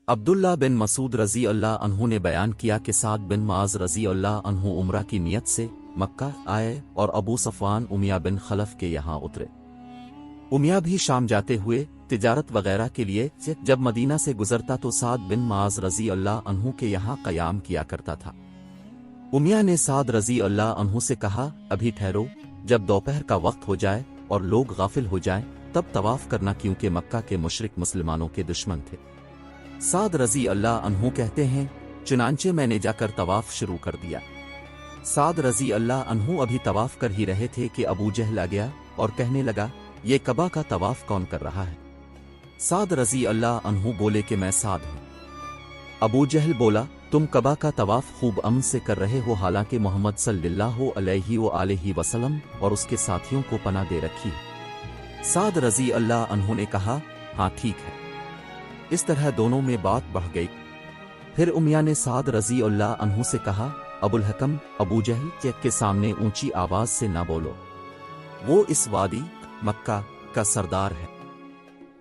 عبداللہ بن مسعود رضی اللہ عنہ نے بیان کیا کہ سعد بن معاذ رضی اللہ عنہ عمرہ کی نیت سے مکہ آئے اور ابو صفوان امیہ بن خلف کے یہاں اترے۔ امیہ بھی شام جاتے ہوئے تجارت وغیرہ کے لیے جب مدینہ سے گزرتا تو سعد بن معاذ رضی اللہ عنہ کے یہاں قیام کیا کرتا تھا۔ امیہ نے سعد رضی اللہ عنہ سے کہا، ابھی ٹھہرو، جب دوپہر کا وقت ہو جائے اور لوگ غافل ہو جائیں تب طواف کرنا، کیونکہ مکہ کے مشرک مسلمانوں کے دشمن تھے۔ سعد رضی اللہ عنہ کہتے ہیں، چنانچہ میں نے جا کر طواف شروع کر دیا۔ سعد رضی اللہ عنہ ابھی طواف کر ہی رہے تھے کہ ابو جہل آ گیا اور کہنے لگا، یہ کعبہ کا طواف کون کر رہا ہے؟ سعد رضی اللہ عنہ بولے کہ میں سعد ہوں۔ ابو جہل بولا، تم کعبہ کا طواف خوب امن سے کر رہے ہو، حالانکہ محمد صلی اللہ علیہ وآلہ وسلم اور اس کے ساتھیوں کو پناہ دے رکھی ہے۔ سعد رضی اللہ عنہ نے کہا، ہاں ٹھیک ہے۔ اس طرح دونوں میں بات بڑھ گئی۔ پھر امیہ نے سعد رضی اللہ عنہ سے کہا، ابو الحکم، ابو جہل کے سامنے اونچی آواز سے نہ بولو، وہ اس وادی مکہ کا سردار ہے۔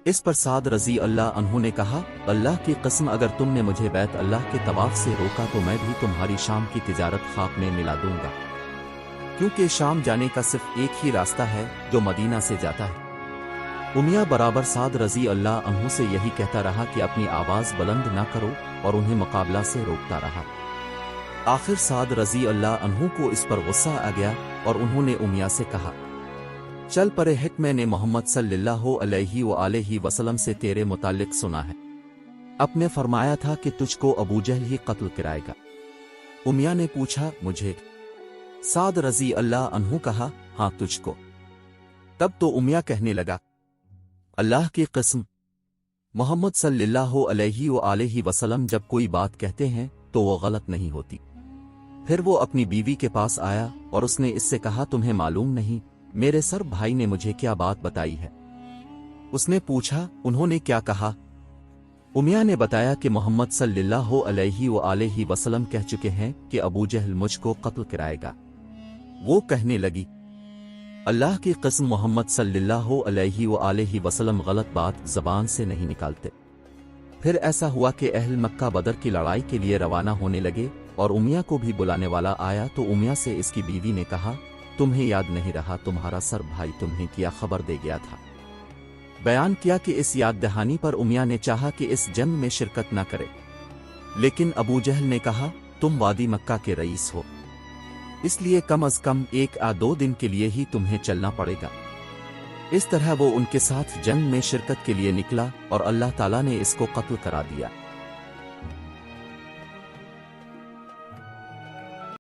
اس پر سعد رضی اللہ عنہ نے کہا، اللہ کی قسم، اگر تم نے مجھے بیت اللہ کے طواف سے روکا تو میں بھی تمہاری شام کی تجارت خاک میں ملا دوں گا، کیونکہ شام جانے کا صرف ایک ہی راستہ ہے جو مدینہ سے جاتا ہے۔ امیہ برابر سعد رضی اللہ عنہ سے یہی کہتا رہا کہ اپنی آواز بلند نہ کرو، اور انہیں مقابلہ سے روکتا رہا۔ آخر سعد رضی اللہ عنہ کو اس پر غصہ آ گیا اور انہوں نے امیہ سے کہا، چل پرے ہٹ، میں نے محمد صلی اللہ علیہ وآلہ وسلم سے تیرے متعلق سنا ہے، اپ نے فرمایا تھا کہ تجھ کو ابو جہل ہی قتل کرائے گا۔ امیہ نے پوچھا، مجھے؟ سعد رضی اللہ عنہ کہا، ہاں تجھ کو۔ تب تو امیہ کہنے لگا، اللہ کی قسم، محمد صلی اللہ علیہ وآلہ وسلم جب کوئی بات کہتے ہیں تو وہ غلط نہیں ہوتی۔ پھر وہ اپنی بیوی کے پاس آیا اور اس نے اس سے کہا، تمہیں معلوم نہیں میرے سر بھائی نے مجھے کیا بات بتائی ہے؟ اس نے پوچھا، انہوں نے کیا کہا؟ امیہ نے بتایا کہ محمد صلی اللہ علیہ وآلہ وسلم کہہ چکے ہیں کہ ابو جہل مجھ کو قتل کرائے گا۔ وہ کہنے لگی، اللہ کی قسم، محمد صلی اللہ علیہ وآلہ وسلم غلط بات زبان سے نہیں نکالتے۔ پھر ایسا ہوا کہ اہل مکہ بدر کی لڑائی کے لیے روانہ ہونے لگے اور امیہ کو بھی بلانے والا آیا تو امیہ سے اس کی بیوی نے کہا، تمہیں یاد نہیں رہا تمہارا سر بھائی تمہیں کیا خبر دے گیا تھا؟ بیان کیا کہ اس یاد دہانی پر امیہ نے چاہا کہ اس جنگ میں شرکت نہ کرے، لیکن ابو جہل نے کہا، تم وادی مکہ کے رئیس ہو، اس لیے کم از کم 1 یا 2 دن کے لیے ہی تمہیں چلنا پڑے گا۔ اس طرح وہ ان کے ساتھ جنگ میں شرکت کے لیے نکلا اور اللہ تعالیٰ نے اس کو قتل کرا دیا۔